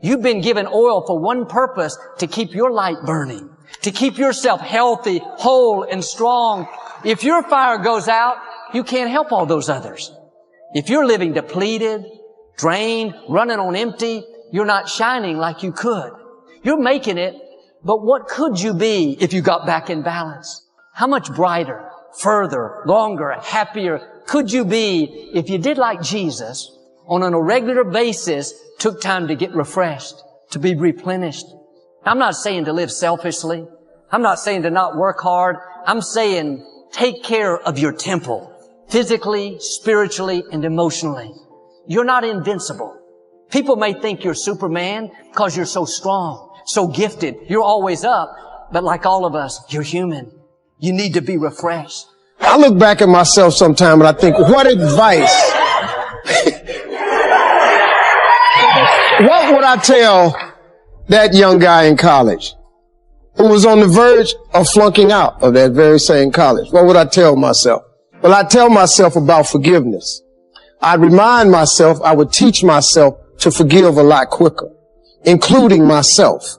You've been given oil for one purpose, to keep your light burning, to keep yourself healthy, whole, and strong. If your fire goes out, you can't help all those others. If you're living depleted, drained, running on empty, you're not shining like you could. You're making it, but what could you be if you got back in balance? How much brighter, further, longer, happier could you be if you did like Jesus, on an irregular basis, took time to get refreshed, to be replenished? I'm not saying to live selfishly. I'm not saying to not work hard. I'm saying take care of your temple, physically, spiritually, and emotionally. You're not invincible. People may think you're Superman because you're so strong, so gifted. You're always up. But like all of us, you're human. You need to be refreshed. I look back at myself sometime and I think, what advice? What would I tell that young guy in college who was on the verge of flunking out of that very same college? What would I tell myself? Well, I'd tell myself about forgiveness. I'd remind myself, I would teach myself to forgive a lot quicker, including myself.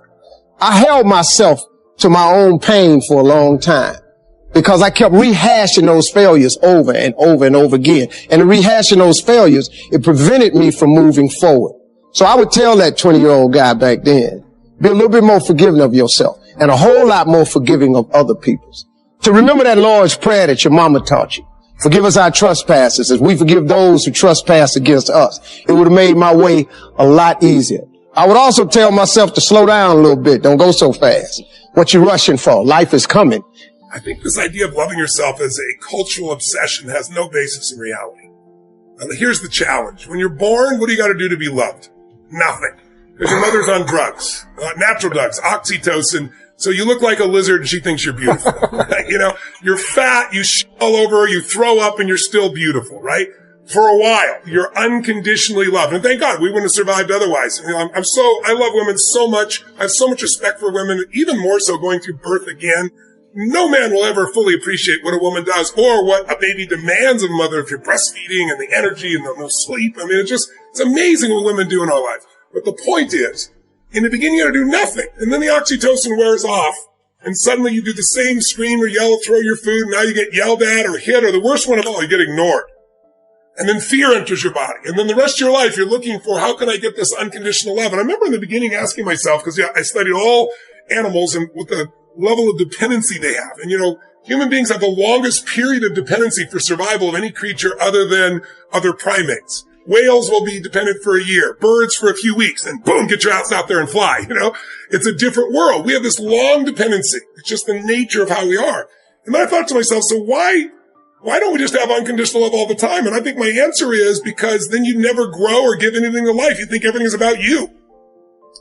I held myself to my own pain for a long time because I kept rehashing those failures over and over and over again. And in rehashing those failures, it prevented me from moving forward. So I would tell that 20-year-old guy back then, be a little bit more forgiving of yourself and a whole lot more forgiving of other people's. To remember that Lord's Prayer that your mama taught you. Forgive us our trespasses as we forgive those who trespass against us. It would have made my way a lot easier. I would also tell myself to slow down a little bit. Don't go so fast. What you rushing for? Life is coming. I think this idea of loving yourself as a cultural obsession has no basis in reality. Here's the challenge. When you're born, what do you got to do to be loved? Nothing. Because your mother's on drugs, natural drugs, oxytocin. So you look like a lizard and she thinks you're beautiful. You know, you're fat, you shit all over, you throw up, and you're still beautiful, right? For a while, you're unconditionally loved. And thank God we wouldn't have survived otherwise. You know, I love women so much. I have so much respect for women, even more so going through birth again. No man will ever fully appreciate what a woman does or what a baby demands of a mother if you're breastfeeding and the energy and the no sleep. I mean, it's amazing what women do in our life. But the point is, in the beginning, you got to do nothing. And then the oxytocin wears off. And suddenly you do the same, scream or yell, throw your food. And now you get yelled at or hit, or the worst one of all, you get ignored. And then fear enters your body. And then the rest of your life, you're looking for, how can I get this unconditional love? And I remember in the beginning asking myself, because I studied all animals and with the level of dependency they have. And, you know, human beings have the longest period of dependency for survival of any creature other than other primates. Whales will be dependent for a year, birds for a few weeks, and boom, get your ass out there and fly. You know, it's a different world. We have this long dependency. It's just the nature of how we are. And then I thought to myself, so why don't we just have unconditional love all the time? And I think my answer is because then you never grow or give anything to life. You think everything is about you.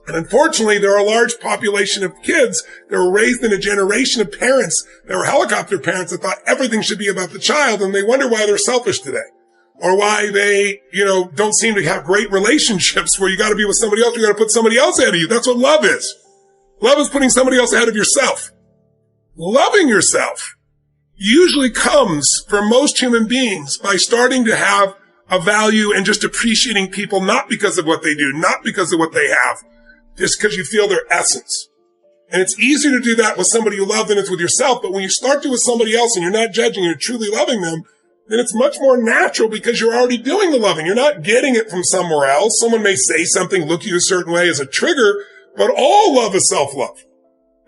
And unfortunately, there are a large population of kids that were raised in a generation of parents that were helicopter parents that thought everything should be about the child, and they wonder why they're selfish today. Or why they, don't seem to have great relationships where you got to be with somebody else. You got to put somebody else ahead of you. That's what love is. Love is putting somebody else ahead of yourself. Loving yourself usually comes for most human beings by starting to have a value and just appreciating people, not because of what they do, not because of what they have, just because you feel their essence. And it's easier to do that with somebody you love than it's with yourself. But when you start to with somebody else and you're not judging, you're truly loving them, then it's much more natural because you're already doing the loving. You're not getting it from somewhere else. Someone may say something, look at you a certain way as a trigger, but all love is self-love.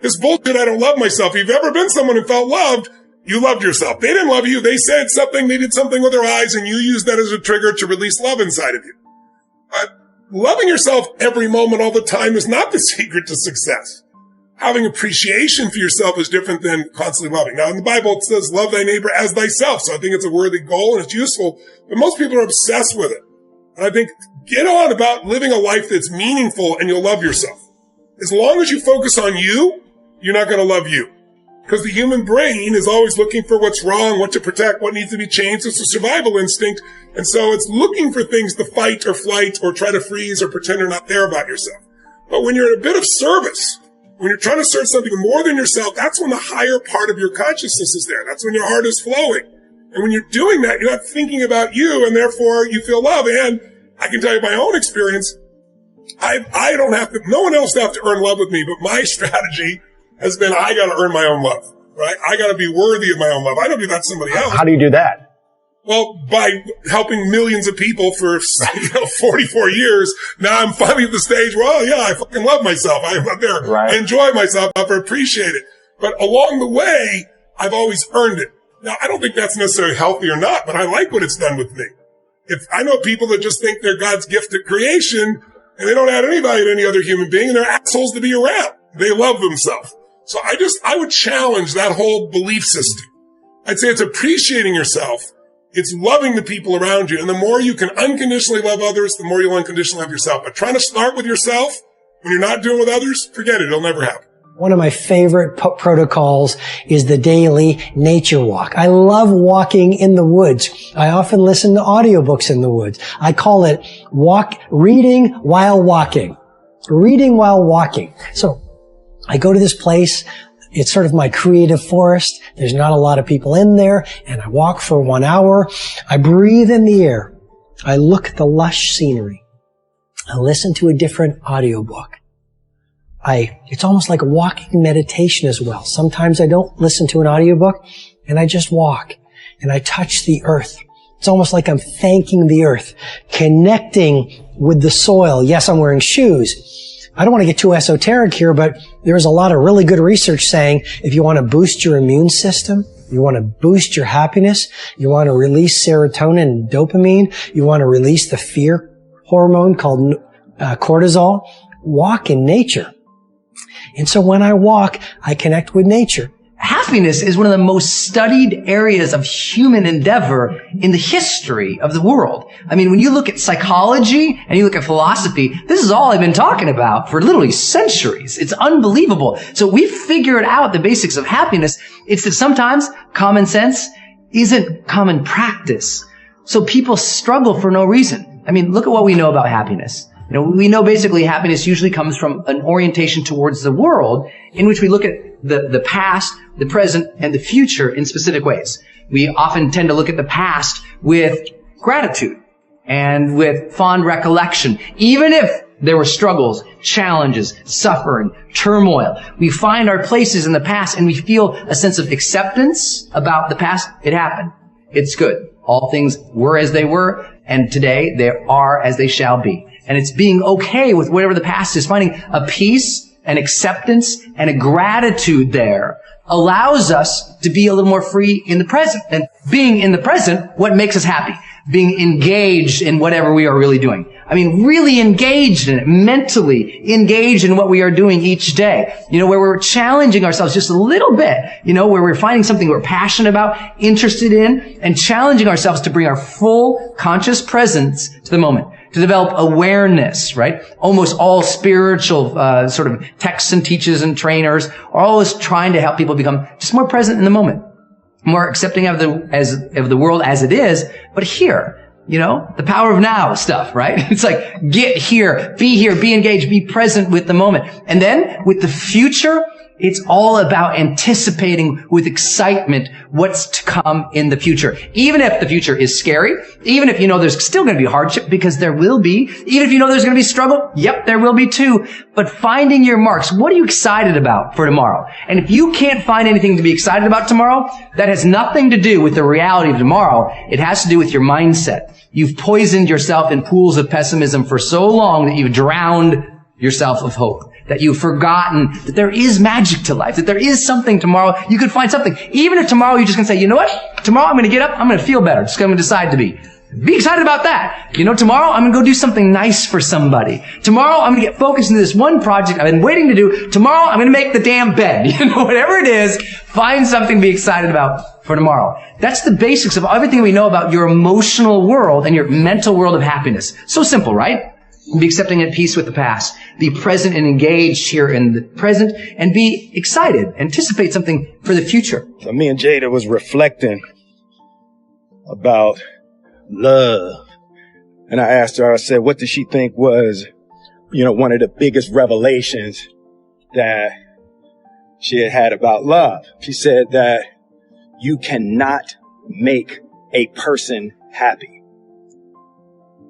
This bullshit, I don't love myself. If you've ever been someone who felt loved, you loved yourself. They didn't love you. They said something, they did something with their eyes, and you used that as a trigger to release love inside of you. Loving yourself every moment, all the time is not the secret to success. Having appreciation for yourself is different than constantly loving. Now, in the Bible, it says, love thy neighbor as thyself. So I think it's a worthy goal and it's useful, but most people are obsessed with it. And I think get on about living a life that's meaningful and you'll love yourself. As long as you focus on you, you're not going to love you. Because the human brain is always looking for what's wrong, what to protect, what needs to be changed. It's a survival instinct. And so it's looking for things to fight or flight or try to freeze or pretend you're not there about yourself. But when you're in a bit of service, when you're trying to serve something more than yourself, that's when the higher part of your consciousness is there. That's when your heart is flowing. And when you're doing that, you're not thinking about you, and therefore you feel love. And I can tell you my own experience, I don't have to, no one else have to earn love with me, but my strategy has been I got to earn my own love, right? I got to be worthy of my own love. I don't do that to somebody else. How do you do that? Well, by helping millions of people for 44 years, now I'm finally at the stage where, oh yeah, I fucking love myself. I'm up there. Right. I enjoy myself. I appreciate it. But along the way, I've always earned it. Now, I don't think that's necessarily healthy or not, but I like what it's done with me. If I know people that just think they're God's gift at creation and they don't add any value to any other human being and they're assholes to be around. They love themselves. So I would challenge that whole belief system. I'd say it's appreciating yourself. It's loving the people around you. And the more you can unconditionally love others, the more you'll unconditionally love yourself. But trying to start with yourself when you're not doing with others, forget it. It'll never happen. One of my favorite protocols is the daily nature walk. I love walking in the woods. I often listen to audiobooks in the woods. I call it reading while walking. Reading while walking. So I go to this place. It's sort of my creative forest. There's not a lot of people in there, and I walk for 1 hour. I breathe in the air. I look at the lush scenery. I listen to a different audiobook. It's almost like a walking meditation as well. Sometimes I don't listen to an audiobook, and I just walk, and I touch the earth. It's almost like I'm thanking the earth, connecting with the soil. Yes, I'm wearing shoes. I don't want to get too esoteric here, but there's a lot of really good research saying if you want to boost your immune system, you want to boost your happiness, you want to release serotonin and dopamine, you want to release the fear hormone called cortisol, walk in nature. And so when I walk, I connect with nature. Happiness is one of the most studied areas of human endeavor in the history of the world. I mean, when you look at psychology and you look at philosophy, this is all I've been talking about for literally centuries. It's unbelievable. So we figured out the basics of happiness. It's that sometimes common sense isn't common practice. So people struggle for no reason. I mean, look at what we know about happiness. You know, we know basically happiness usually comes from an orientation towards the world in which we look at the past, the present, and the future in specific ways. We often tend to look at the past with gratitude and with fond recollection. Even if there were struggles, challenges, suffering, turmoil, we find our places in the past and we feel a sense of acceptance about the past. It happened. It's good. All things were as they were, and today they are as they shall be. And it's being okay with whatever the past is, finding a peace, an acceptance, and a gratitude there allows us to be a little more free in the present. And being in the present, what makes us happy? Being engaged in whatever we are really doing. I mean, really engaged in it, mentally engaged in what we are doing each day. You know, where we're challenging ourselves just a little bit, you know, where we're finding something we're passionate about, interested in, and challenging ourselves to bring our full conscious presence to the moment. To develop awareness, right? Almost all spiritual sort of texts and teachers and trainers are always trying to help people become just more present in the moment, more accepting of the world as it is, but here, you know, the power of now stuff, right? It's like get here, be engaged, be present with the moment. And then with the future, it's all about anticipating with excitement what's to come in the future. Even if the future is scary, even if you know there's still going to be hardship, because there will be, even if you know there's going to be struggle, yep, there will be too. But finding your marks, what are you excited about for tomorrow? And if you can't find anything to be excited about tomorrow, that has nothing to do with the reality of tomorrow. It has to do with your mindset. You've poisoned yourself in pools of pessimism for so long that you've drowned yourself of hope. That you've forgotten that there is magic to life, that there is something tomorrow. You could find something. Even if tomorrow you're just going to say, you know what? Tomorrow I'm going to get up, I'm going to feel better. Just going to decide to be. Be excited about that. You know, tomorrow I'm going to go do something nice for somebody. Tomorrow I'm going to get focused into this one project I've been waiting to do. Tomorrow I'm going to make the damn bed. You know, whatever it is, find something to be excited about for tomorrow. That's the basics of everything we know about your emotional world and your mental world of happiness. So simple, right? Be accepting at peace with the past. Be present and engaged here in the present, and be excited. Anticipate something for the future. So me and Jada was reflecting about love. And I asked her, I said, what did she think was, you know, one of the biggest revelations that she had had about love? She said that you cannot make a person happy.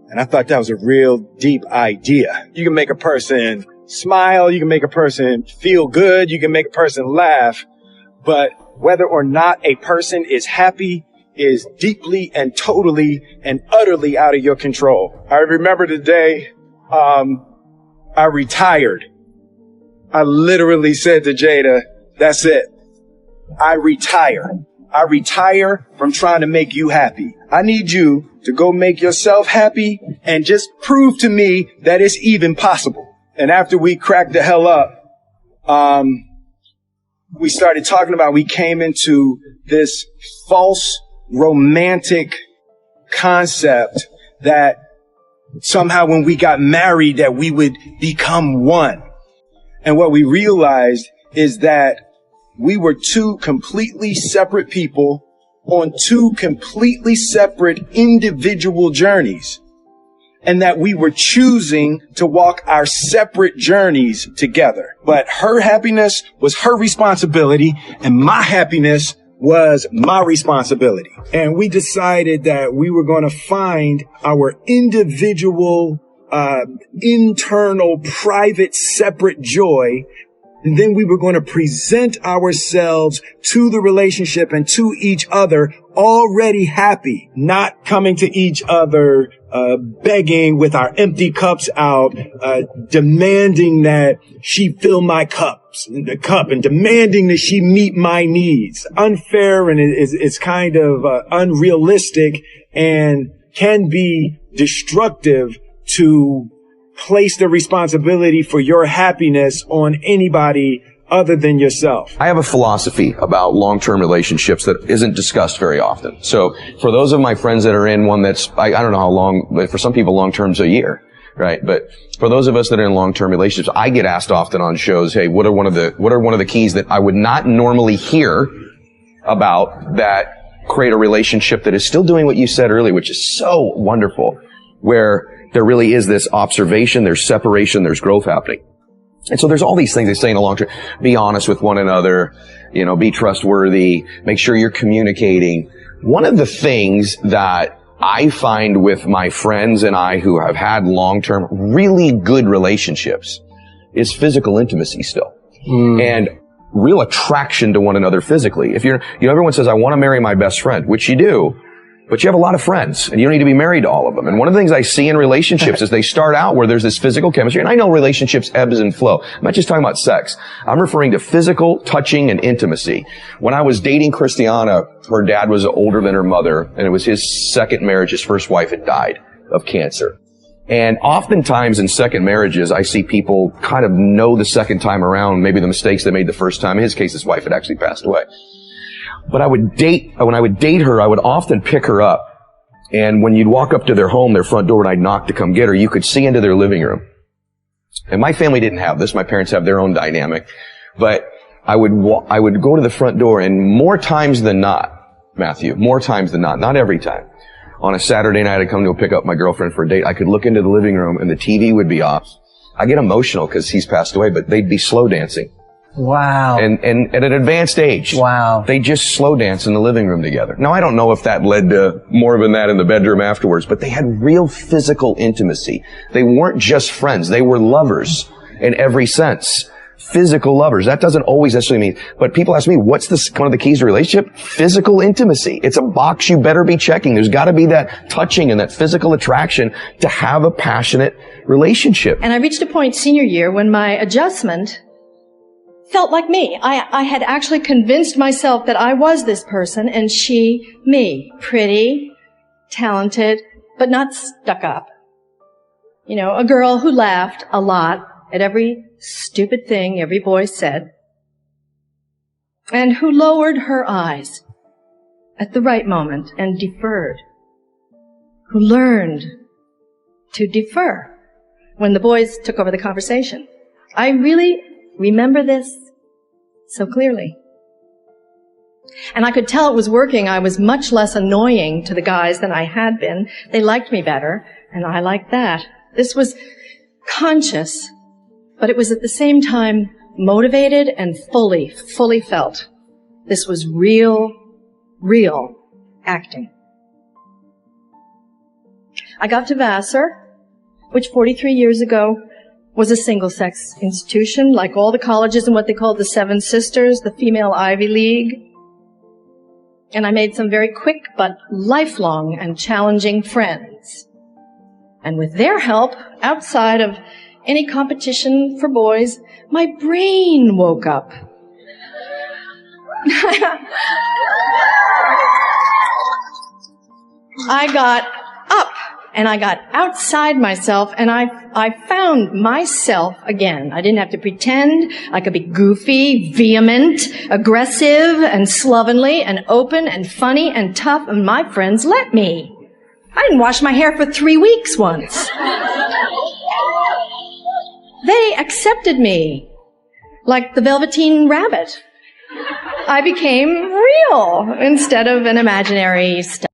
And I thought that was a real deep idea. You can make a person smile, you can make a person feel good, you can make a person laugh, but whether or not a person is happy is deeply and totally and utterly out of your control. I remember the day I retired. I literally said to Jada, that's it. I retire. I retire from trying to make you happy. I need you to go make yourself happy and just prove to me that it's even possible. And after we cracked the hell up, we started talking about, we came into this false romantic concept that somehow when we got married that we would become one. And what we realized is that we were two completely separate people on two completely separate individual journeys, and that we were choosing to walk our separate journeys together. But her happiness was her responsibility, and my happiness was my responsibility. And we decided that we were going to find our individual, internal, private, separate joy. And then we were going to present ourselves to the relationship and to each other already happy, not coming to each other, begging with our empty cups out, demanding that she fill my cups, the cup, and demanding that she meet my needs. Unfair, and it's kind of unrealistic and can be destructive to place the responsibility for your happiness on anybody other than yourself. I have a philosophy about long-term relationships that isn't discussed very often. So for those of my friends that are in one that's, I don't know how long, but for some people long-term's a year, right? But for those of us that are in long-term relationships, I get asked often on shows, hey, what are one of the keys that I would not normally hear about that create a relationship that is still doing what you said earlier, which is so wonderful, where there really is this observation, there's separation, there's growth happening. And so there's all these things they say in the long term. Be honest with one another, be trustworthy, make sure you're communicating. One of the things that I find with my friends and I who have had long-term, really good relationships is physical intimacy still. And real attraction to one another physically. If everyone says, I want to marry my best friend, which you do, but you have a lot of friends, and you don't need to be married to all of them. And one of the things I see in relationships is they start out where there's this physical chemistry, and I know relationships ebbs and flow. I'm not just talking about sex. I'm referring to physical touching and intimacy. When I was dating Christiana, her dad was older than her mother, and it was his second marriage. His first wife had died of cancer. And oftentimes in second marriages, I see people kind of know the second time around, maybe the mistakes they made the first time. In his case, his wife had actually passed away. But when I would date her, I would often pick her up. And when you'd walk up to their home, their front door, and I'd knock to come get her, you could see into their living room. And my family didn't have this. My parents have their own dynamic. But I would go to the front door, and more times than not, Matthew, more times than not every time, on a Saturday night I'd come to pick up my girlfriend for a date, I could look into the living room and the TV would be off. I get emotional because he's passed away, but they'd be slow dancing. Wow. And at an advanced age. Wow. They just slow dance in the living room together. Now, I don't know if that led to more than that in the bedroom afterwards, but they had real physical intimacy. They weren't just friends. They were lovers in every sense. Physical lovers. That doesn't always necessarily mean, but people ask me, what's one of the keys to a relationship? Physical intimacy. It's a box you better be checking. There's got to be that touching and that physical attraction to have a passionate relationship. And I reached a point senior year when my adjustment felt like me. I had actually convinced myself that I was this person and she, me. Pretty, talented, but not stuck up. A girl who laughed a lot at every stupid thing every boy said, and who lowered her eyes at the right moment and deferred, who learned to defer when the boys took over the conversation. I really remember this so clearly. And I could tell it was working. I was much less annoying to the guys than I had been. They liked me better, and I liked that. This was conscious, but it was at the same time motivated and fully felt. This was real acting. I got to Vassar, which 43 years ago was a single-sex institution, like all the colleges in what they called the Seven Sisters, the female Ivy League. And I made some very quick but lifelong and challenging friends. And with their help, outside of any competition for boys, my brain woke up. I got up and I got outside myself and I found myself again. I didn't have to pretend. I could be goofy, vehement, aggressive, and slovenly, and open, and funny, and tough, and my friends let me. I didn't wash my hair for 3 weeks once. They accepted me like the Velveteen Rabbit. I became real instead of an imaginary stuff.